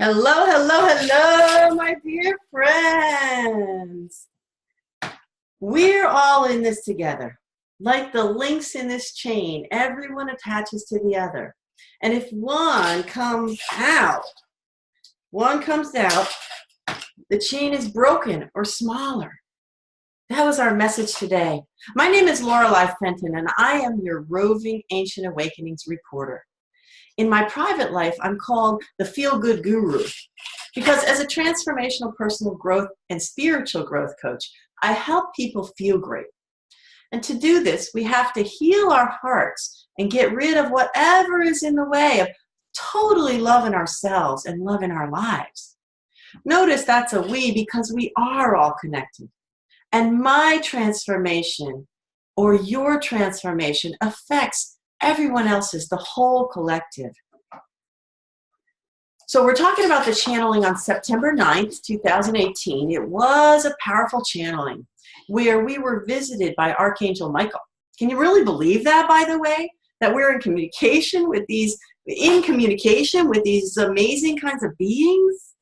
Hello, hello, hello, my dear friends. We're all in this together. Like the links in this chain, everyone attaches to the other. And if one comes out, the chain is broken or smaller. That was our message today. My name is Lorelei Fenton, and I am your roving Ancient Awakenings reporter. In my private life, I'm called the feel-good guru because as a transformational personal growth and spiritual growth coach, I help people feel great. And to do this, we have to heal our hearts and get rid of whatever is in the way of totally loving ourselves and loving our lives. Notice that's a we because we are all connected. And my transformation or your transformation affects everyone else's, the whole collective. So we're talking about the channeling on September 9th, 2018. It was a powerful channeling where we were visited by Archangel Michael. Can you really believe that, by the way? That we're in communication with these amazing kinds of beings?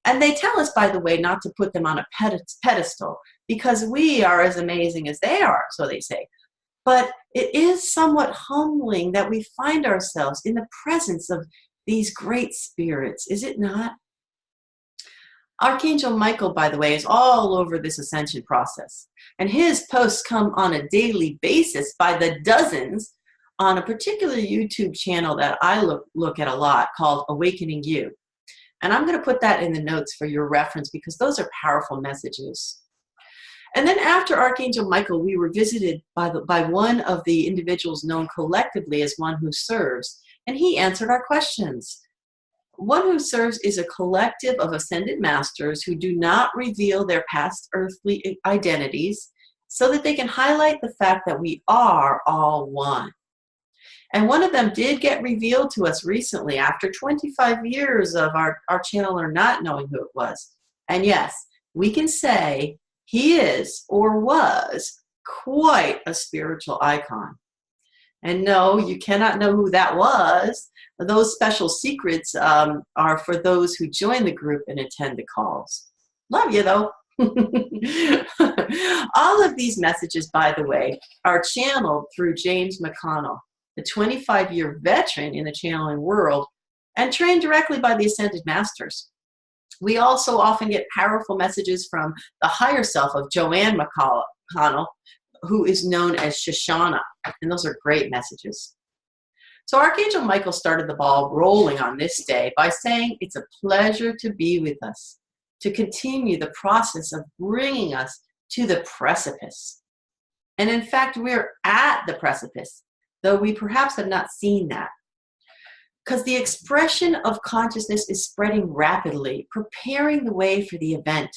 And they tell us, by the way, not to put them on a pedestal because we are as amazing as they are, so they say. But it is somewhat humbling that we find ourselves in the presence of these great spirits, is it not? Archangel Michael, by the way, is all over this ascension process. And his posts come on a daily basis by the dozens on a particular YouTube channel that I look at a lot called Awakening You. And I'm going to put that in the notes for your reference because those are powerful messages. And then after Archangel Michael, we were visited by one of the individuals known collectively as One Who Serves, and he answered our questions. One Who Serves is a collective of ascended masters who do not reveal their past earthly identities so that they can highlight the fact that we are all one. And one of them did get revealed to us recently after 25 years of our channeler not knowing who it was. And yes, we can say he is or was quite a spiritual icon. And no, you cannot know who that was. Those special secrets are for those who join the group and attend the calls. Love you, though. All of these messages, by the way, are channeled through James McConnell, the 25-year veteran in the channeling world and trained directly by the Ascended Masters. We also often get powerful messages from the higher self of Joanne McConnell, who is known as Shoshana, and those are great messages. So Archangel Michael started the ball rolling on this day by saying it's a pleasure to be with us, to continue the process of bringing us to the precipice. And in fact, we're at the precipice, though we perhaps have not seen that. Because the expression of consciousness is spreading rapidly, preparing the way for the event.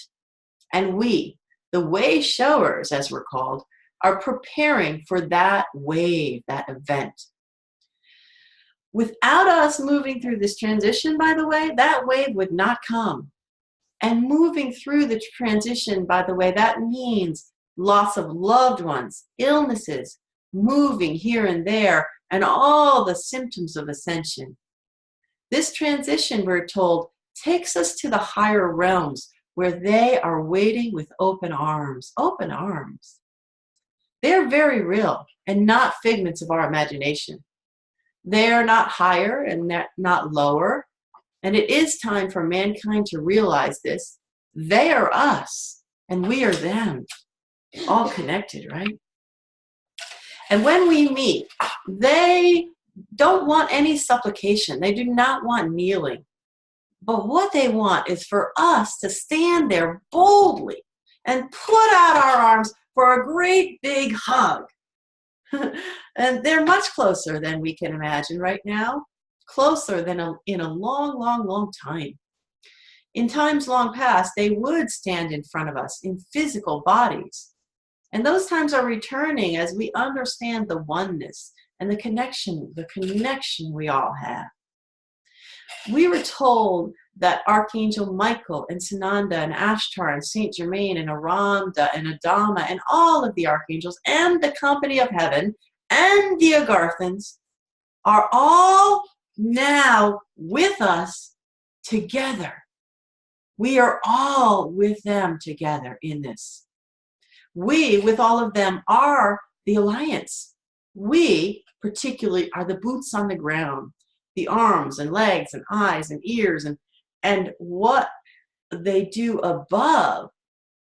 And we, the Wayshowers, as we're called, are preparing for that wave, that event. Without us moving through this transition, by the way, that wave would not come. And moving through the transition, by the way, that means loss of loved ones, illnesses, moving here and there, and all the symptoms of ascension. This transition, we're told, takes us to the higher realms where they are waiting with open arms. Open arms. They're very real and not figments of our imagination. They're not higher and not lower. And it is time for mankind to realize this. They are us and we are them. All connected, right? And when we meet, they don't want any supplication. They do not want kneeling. But what they want is for us to stand there boldly and put out our arms for a great big hug. And they're much closer than we can imagine right now. Closer than in a long, long, long time. In times long past, they would stand in front of us in physical bodies. And those times are returning as we understand the oneness and the connection we all have. We were told that Archangel Michael and Sananda and Ashtar and Saint Germain and Aramda and Adama and all of the archangels and the company of heaven and the Agarthans are all now with us together. We are all with them together in this. We, with all of them, are the alliance. We, particularly, are the boots on the ground, the arms and legs and eyes and ears, and what they do above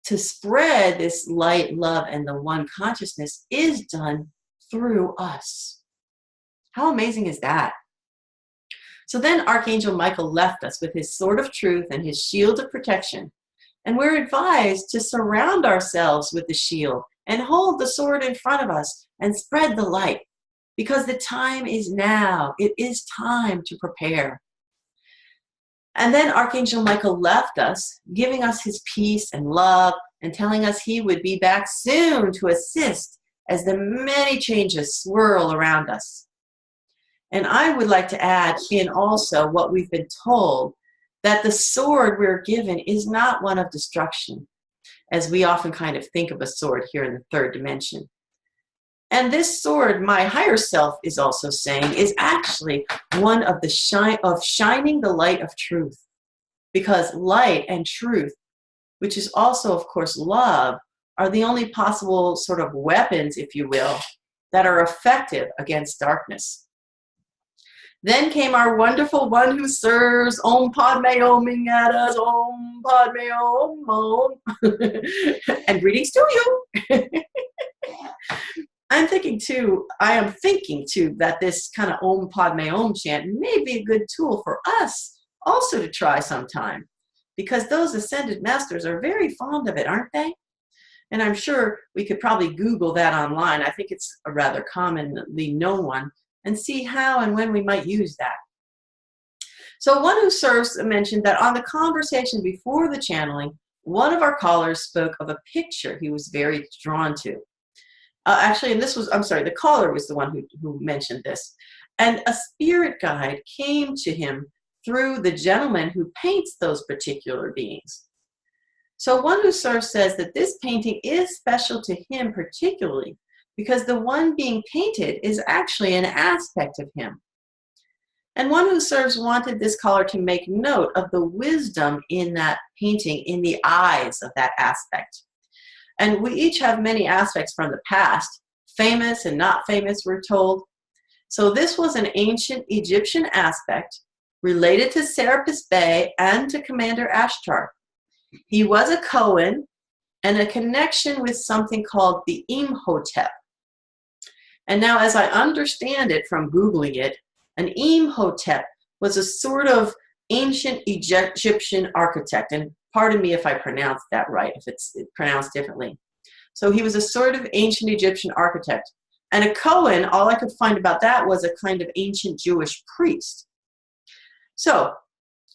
to spread this light, love, and the one consciousness is done through us. How amazing is that? So then Archangel Michael left us with his sword of truth and his shield of protection. And we're advised to surround ourselves with the shield and hold the sword in front of us and spread the light, because the time is now. It is time to prepare. And then Archangel Michael left us, giving us his peace and love and telling us he would be back soon to assist as the many changes swirl around us. And I would like to add in also what we've been told, that the sword we're given is not one of destruction, as we often kind of think of a sword here in the third dimension. And this sword, my higher self is also saying, is actually one of shining the light of truth. Because light and truth, which is also, of course, love, are the only possible sort of weapons, if you will, that are effective against darkness. Then came our wonderful one who serves, Om Padme Oming at us, Om Padme Om Om. And greetings to you. I am thinking too, that this kind of Om Padme Om chant may be a good tool for us also to try sometime, because those ascended masters are very fond of it, aren't they? And I'm sure we could probably Google that online. I think it's a rather commonly known one, and see how and when we might use that. So one who serves mentioned that on the conversation before the channeling, one of our callers spoke of a picture he was very drawn to. Actually, and this was, I'm sorry, the caller was the one who mentioned this. And a spirit guide came to him through the gentleman who paints those particular beings. So one who serves says that this painting is special to him particularly, because the one being painted is actually an aspect of him. And one who serves wanted this caller to make note of the wisdom in that painting in the eyes of that aspect. And we each have many aspects from the past, famous and not famous, we're told. So this was an ancient Egyptian aspect related to Serapis Bey and to Commander Ashtar. He was a Cohen and a connection with something called the Imhotep. And now, as I understand it from Googling it, an Imhotep was a sort of ancient Egyptian architect. And pardon me if I pronounce that right, if it's pronounced differently. So he was a sort of ancient Egyptian architect. And a Cohen, all I could find about that was a kind of ancient Jewish priest. So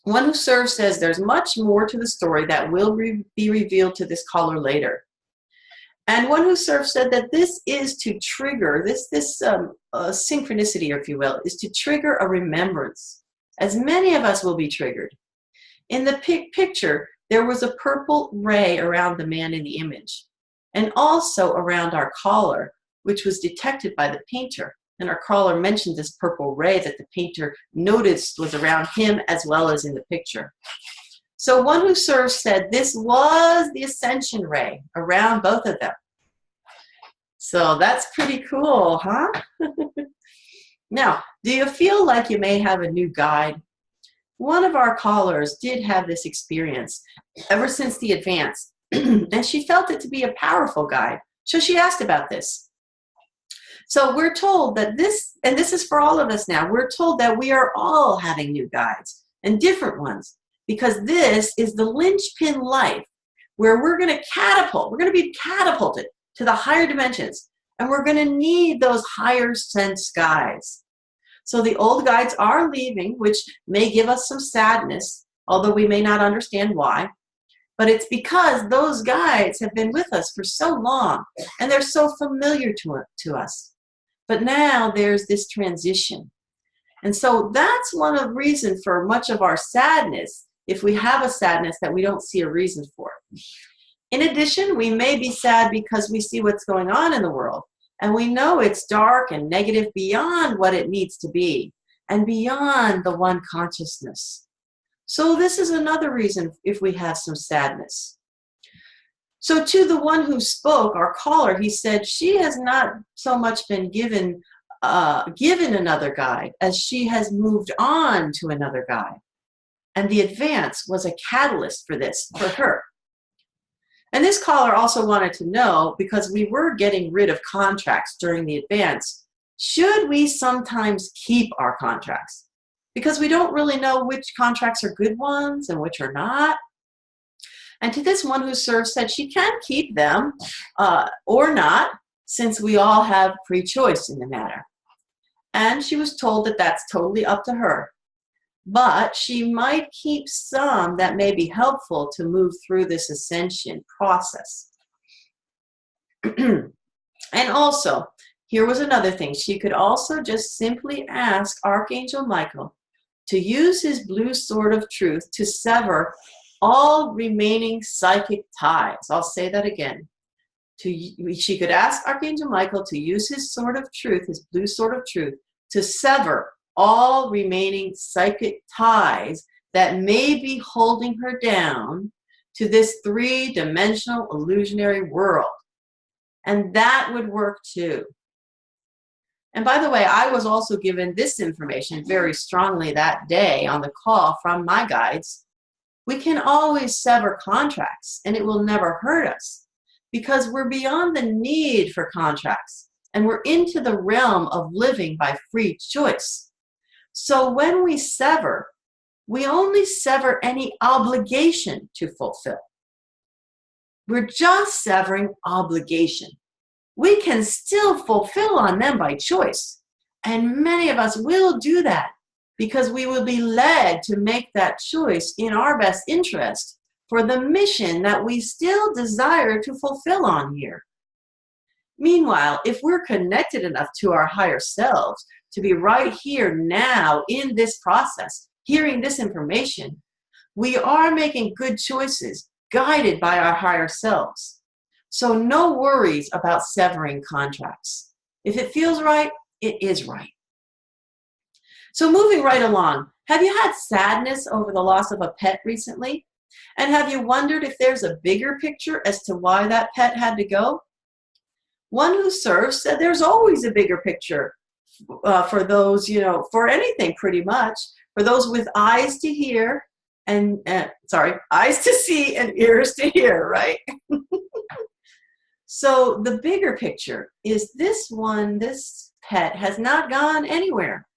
one who serves says there's much more to the story that will be revealed to this caller later. And one who serves said that this is to trigger, this synchronicity, if you will, is to trigger a remembrance, as many of us will be triggered. In the picture, there was a purple ray around the man in the image, and also around our caller, which was detected by the painter. And our caller mentioned this purple ray that the painter noticed was around him as well as in the picture. So one who serves said this was the ascension ray around both of them. So that's pretty cool, huh? Now, do you feel like you may have a new guide? One of our callers did have this experience ever since the advance, and she felt it to be a powerful guide. So she asked about this. So we're told that this, and this is for all of us now, we're told that we are all having new guides and different ones, because this is the linchpin life where we're going to be catapulted to the higher dimensions, and we're going to need those higher sense guides. So the old guides are leaving, which may give us some sadness, although we may not understand why. But it's because those guides have been with us for so long, and they're so familiar to us. But now there's this transition. And so that's one of the reasons for much of our sadness, if we have a sadness that we don't see a reason for. In addition, we may be sad because we see what's going on in the world, and we know it's dark and negative beyond what it needs to be, and beyond the one consciousness. So this is another reason if we have some sadness. So to the one who spoke, our caller, he said she has not so much been given another guide as she has moved on to another guide. And the advance was a catalyst for this, for her. And this caller also wanted to know, because we were getting rid of contracts during the advance, should we sometimes keep our contracts? Because we don't really know which contracts are good ones and which are not. And to this one who serves said she can keep them or not, since we all have free choice in the matter. And she was told that that's totally up to her. But she might keep some that may be helpful to move through this ascension process. And also, here was another thing. She could also just simply ask Archangel Michael to use his blue sword of truth to sever all remaining psychic ties. I'll say that again. She could ask Archangel Michael to use his sword of truth, his blue sword of truth, to sever all remaining psychic ties that may be holding her down to this three-dimensional illusionary world. And that would work too. And by the way, I was also given this information very strongly that day on the call from my guides. We can always sever contracts and it will never hurt us because we're beyond the need for contracts and we're into the realm of living by free choice. So when we sever, we only sever any obligation to fulfill. We're just severing obligation. We can still fulfill on them by choice. And many of us will do that because we will be led to make that choice in our best interest for the mission that we still desire to fulfill on here. Meanwhile, if we're connected enough to our higher selves to be right here now in this process, hearing this information, we are making good choices guided by our higher selves. So no worries about severing contracts. If it feels right, it is right. So moving right along, have you had sadness over the loss of a pet recently? And have you wondered if there's a bigger picture as to why that pet had to go? One who serves said there's always a bigger picture for those, for anything pretty much, for those with eyes to hear and, eyes to see and ears to hear, right? So the bigger picture is this pet has not gone anywhere.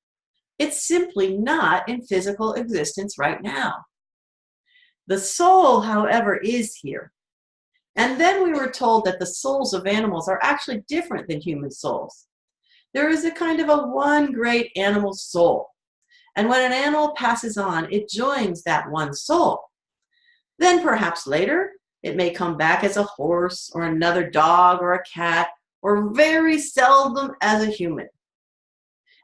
It's simply not in physical existence right now. The soul, however, is here. And then we were told that the souls of animals are actually different than human souls. There is a kind of a one great animal soul. And when an animal passes on, it joins that one soul. Then perhaps later, it may come back as a horse or another dog or a cat, or very seldom as a human.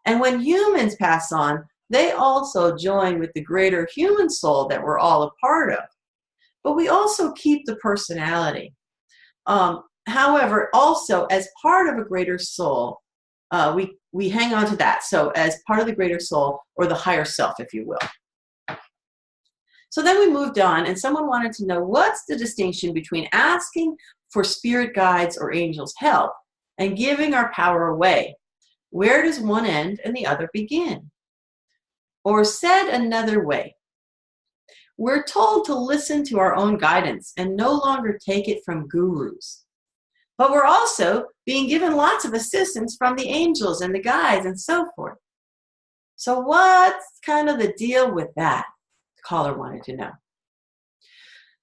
And when humans pass on, they also join with the greater human soul that we're all a part of. But we also keep the personality. However, also as part of a greater soul, we hang on to that. So as part of the greater soul, or the higher self, if you will. So then we moved on, and someone wanted to know what's the distinction between asking for spirit guides or angels' help and giving our power away. Where does one end and the other begin? Or said another way, we're told to listen to our own guidance and no longer take it from gurus. But we're also being given lots of assistance from the angels and the guides and so forth. So what's kind of the deal with that? The caller wanted to know.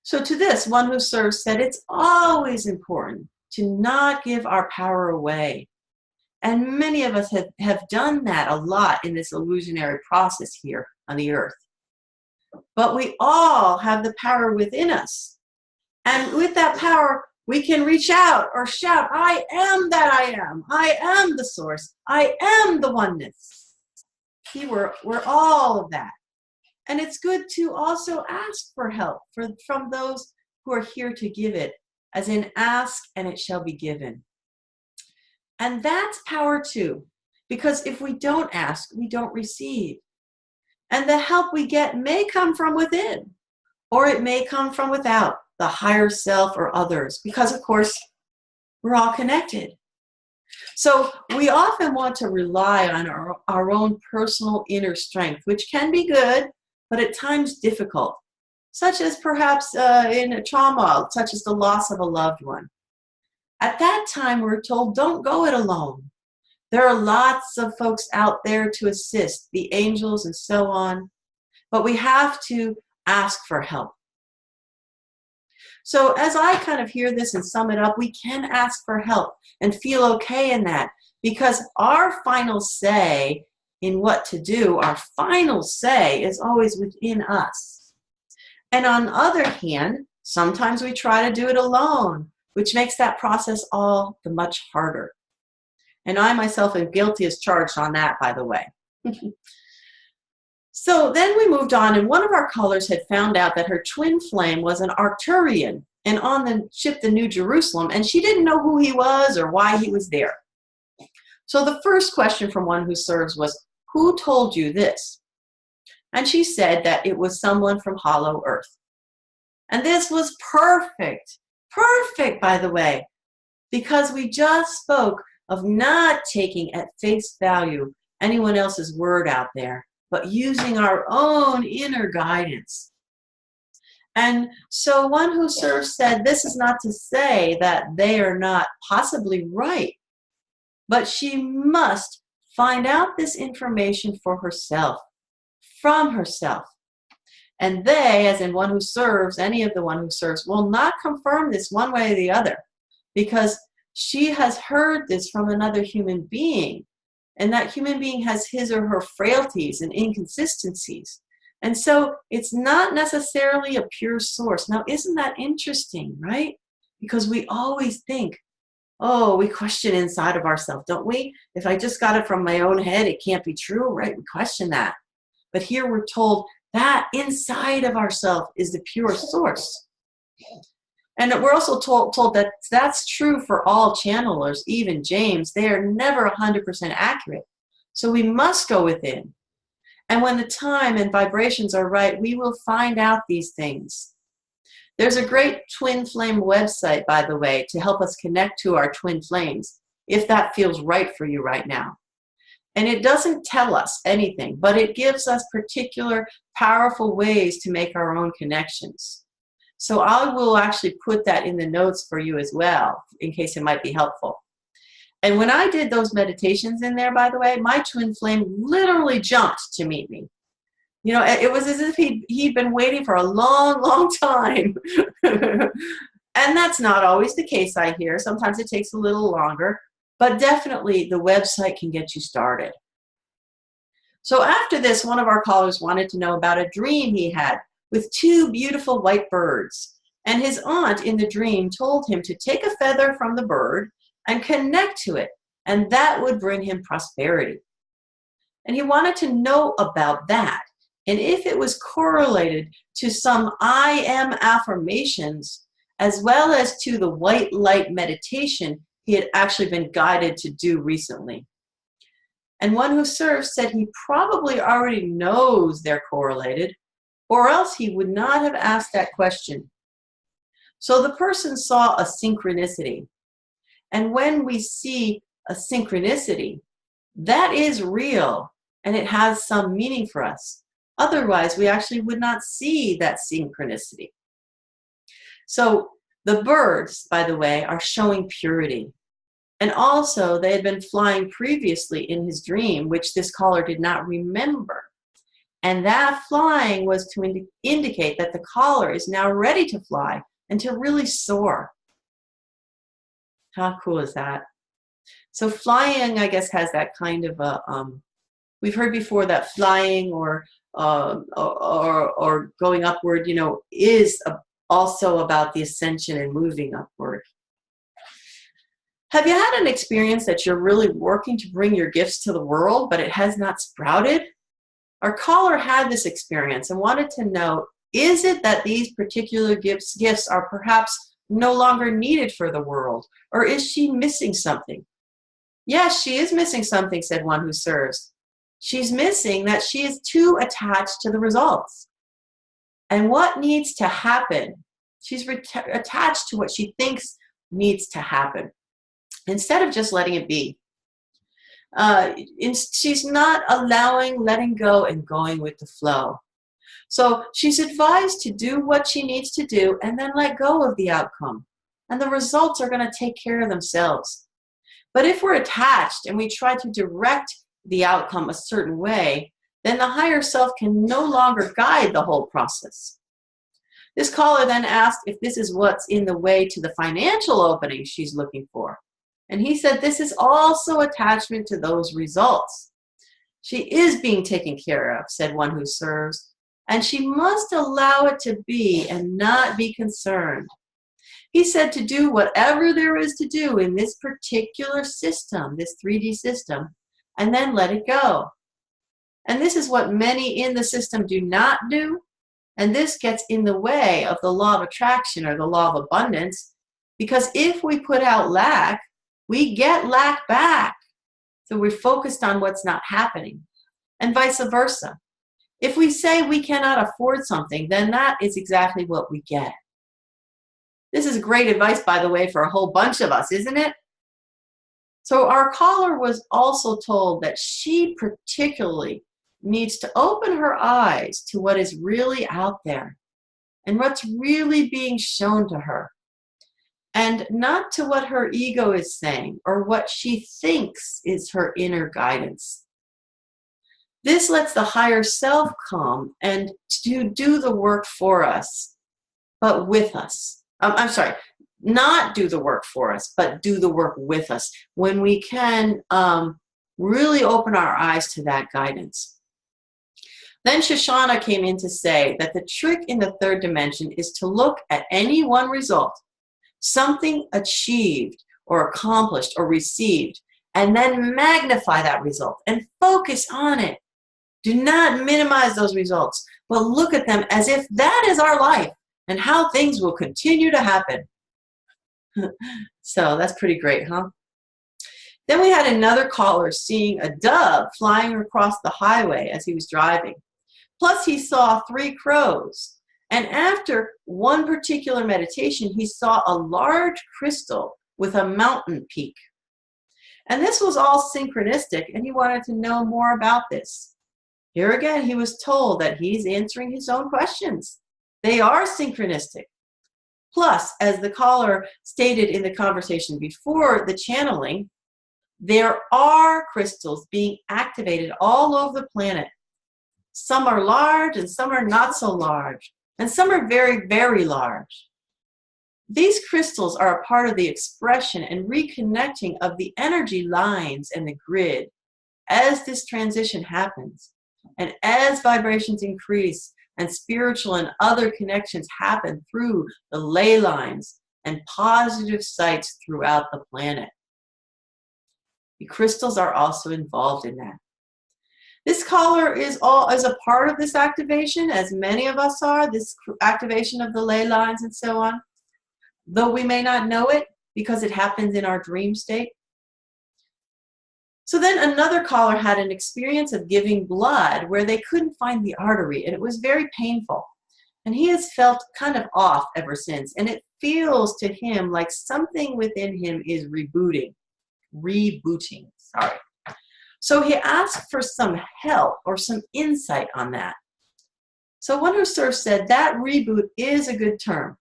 So to this, one who serves said it's always important to not give our power away. And many of us have done that a lot in this illusionary process here on the earth. But we all have the power within us. And with that power, we can reach out or shout, I am that I am. I am the source. I am the oneness. See, we're all of that. And it's good to also ask for help from those who are here to give it, as in ask and it shall be given. And that's power too, because if we don't ask, we don't receive. And the help we get may come from within, or it may come from without, the higher self or others, because of course, we're all connected. So we often want to rely on our own personal inner strength, which can be good, but at times difficult, such as perhaps in a trauma, such as the loss of a loved one. At that time, we're told, don't go it alone. There are lots of folks out there to assist, the angels and so on, but we have to ask for help. So as I kind of hear this and sum it up, we can ask for help and feel okay in that, because our final say in what to do, our final say is always within us. And on the other hand, sometimes we try to do it alone, which makes that process all the much harder. And I myself am guilty as charged on that, by the way. So then we moved on, and one of our callers had found out that her twin flame was an Arcturian and on the ship the New Jerusalem, and she didn't know who he was or why he was there. So the first question from one who serves was, who told you this? And she said that it was someone from Hollow Earth. And this was perfect, by the way, because we just spoke of not taking at face value anyone else's word out there, but using our own inner guidance. And so one who serves said, this is not to say that they are not possibly right, but she must find out this information for herself, from herself. And they, as in one who serves, any of the one who serves, will not confirm this one way or the other, because she has heard this from another human being. And that human being has his or her frailties and inconsistencies. And so it's not necessarily a pure source. Now, isn't that interesting, right? Because we always think, oh, we question inside of ourselves, don't we? If I just got it from my own head, it can't be true, right? We question that. But here we're told that inside of ourselves is the pure source. And we're also told that that's true for all channelers, even James. They are never 100% accurate. So we must go within. And when the time and vibrations are right, we will find out these things. There's a great twin flame website, by the way, to help us connect to our twin flames, if that feels right for you right now. And it doesn't tell us anything, but it gives us particular powerful ways to make our own connections. So I will actually put that in the notes for you as well, in case it might be helpful. And when I did those meditations in there, by the way, my twin flame literally jumped to meet me. You know, it was as if he'd been waiting for a long, long time. And that's not always the case, I hear. Sometimes it takes a little longer, but definitely the website can get you started. So after this, one of our callers wanted to know about a dream he had with two beautiful white birds. And his aunt in the dream told him to take a feather from the bird and connect to it, and that would bring him prosperity. And he wanted to know about that, and if it was correlated to some I am affirmations, as well as to the white light meditation he had actually been guided to do recently. And one who serves said he probably already knows they're correlated, or else he would not have asked that question. So the person saw a synchronicity. And when we see a synchronicity, that is real, and it has some meaning for us. Otherwise, we actually would not see that synchronicity. So the birds, by the way, are showing purity. And also, they had been flying previously in his dream, which this caller did not remember. And that flying was to indicate that the caller is now ready to fly and to really soar. How cool is that? So flying, I guess, has that kind of a, we've heard before that flying or going upward, you know, is also about the ascension and moving upward. Have you had an experience that you're really working to bring your gifts to the world, but it has not sprouted? Our caller had this experience and wanted to know, is it that these particular gifts are perhaps no longer needed for the world, or is she missing something? Yes, she is missing something, said one who serves. She's missing that she is too attached to the results. And what needs to happen? She's attached to what she thinks needs to happen instead of just letting it be. She's not allowing, letting go, and going with the flow. So she's advised to do what she needs to do and then let go of the outcome. And the results are going to take care of themselves. But if we're attached and we try to direct the outcome a certain way, then the higher self can no longer guide the whole process. This caller then asked if this is what's in the way to the financial opening she's looking for. And he said this is also attachment to those results. She is being taken care of, said one who serves, and she must allow it to be and not be concerned. He said to do whatever there is to do in this particular system, this 3D system, and then let it go. And this is what many in the system do not do. And this gets in the way of the law of attraction or the law of abundance, because if we put out lack, we get lack back. So we're focused on what's not happening, and vice versa. If we say we cannot afford something, then that is exactly what we get. This is great advice, by the way, for a whole bunch of us, isn't it? So our caller was also told that she particularly needs to open her eyes to what is really out there and what's really being shown to her, and not to what her ego is saying or what she thinks is her inner guidance. This lets the higher self come and to do the work for us, but with us. Not do the work for us, but do the work with us when we can really open our eyes to that guidance. Then Shoshana came in to say that the trick in the third dimension is to look at any one result, something achieved or accomplished or received, and then magnify that result and focus on it. Do not minimize those results, but look at them as if that is our life and how things will continue to happen. So that's pretty great, huh? Then we had another caller seeing a dove flying across the highway as he was driving. Plus, he saw 3 crows. And after one particular meditation, he saw a large crystal with a mountain peak. And this was all synchronistic, and he wanted to know more about this. Here again, he was told that he's answering his own questions. They are synchronistic. Plus, as the caller stated in the conversation before the channeling, there are crystals being activated all over the planet. Some are large and some are not so large, and some are very, very large. These crystals are a part of the expression and reconnecting of the energy lines and the grid as this transition happens. And as vibrations increase and spiritual and other connections happen through the ley lines and positive sites throughout the planet. The crystals are also involved in that. This caller is a part of this activation, as many of us are, this activation of the ley lines and so on, though we may not know it because it happens in our dream state. So then another caller had an experience of giving blood where they couldn't find the artery, and it was very painful. And he has felt kind of off ever since, and it feels to him like something within him is rebooting. So he asked for some help or some insight on that. So one who served said that reboot is a good term.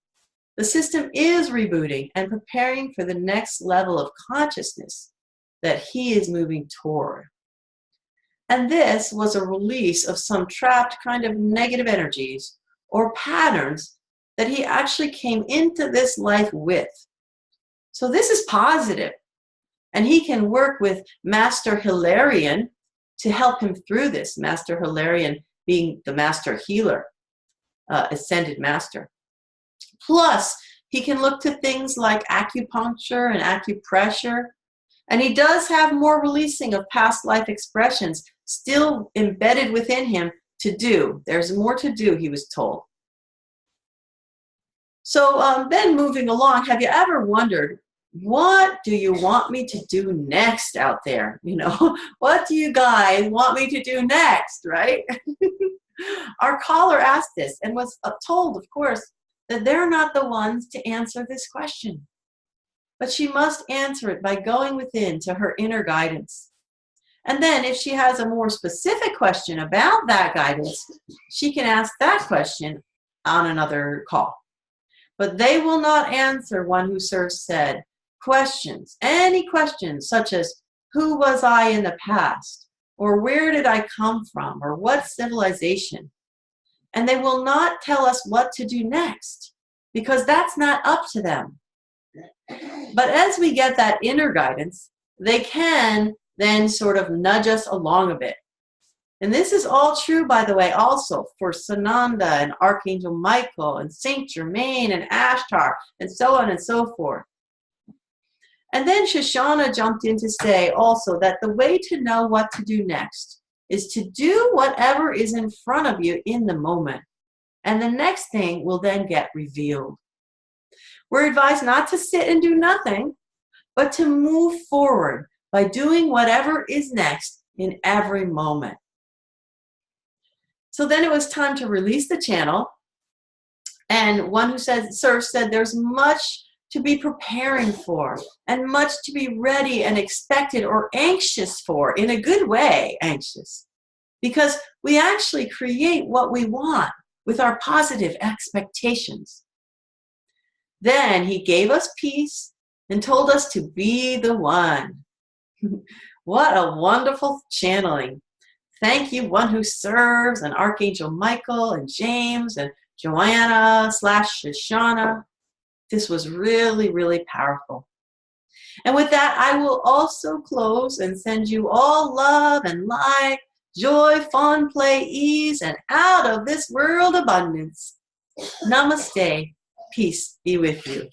The system is rebooting and preparing for the next level of consciousness that he is moving toward. And this was a release of some trapped kind of negative energies or patterns that he actually came into this life with. So this is positive. And he can work with Master Hilarion to help him through this. Master Hilarion being the master healer, ascended master. Plus, he can look to things like acupuncture and acupressure. And he does have more releasing of past life expressions still embedded within him to do. There's more to do, he was told. So then moving along, have you ever wondered what do you want me to do next out there? You know, what do you guys want me to do next, right? Our caller asked this and was told, of course, that they're not the ones to answer this question. But she must answer it by going within to her inner guidance. And then if she has a more specific question about that guidance, she can ask that question on another call. But they will not answer, One Who Serves said, questions, any questions such as, who was I in the past? Or where did I come from? Or what civilization? And they will not tell us what to do next, because that's not up to them. But as we get that inner guidance, they can then sort of nudge us along a bit. And this is all true, by the way, also for Sananda and Archangel Michael and Saint Germain and Ashtar and so on and so forth. And then Shoshana jumped in to say also that the way to know what to do next is to do whatever is in front of you in the moment. And the next thing will then get revealed. We're advised not to sit and do nothing, but to move forward by doing whatever is next in every moment. So then it was time to release the channel. And One Who Serves said there's much to be preparing for and much to be ready and expected or anxious for, in a good way, anxious. Because we actually create what we want with our positive expectations. Then he gave us peace and told us to be the one. What a wonderful channeling. Thank you, One Who Serves, and Archangel Michael, and James, and Joanna / Shoshana. This was really, really powerful. And with that, I will also close and send you all love and light, joy, fun, play, ease, and out of this world abundance. Namaste. Peace be with you.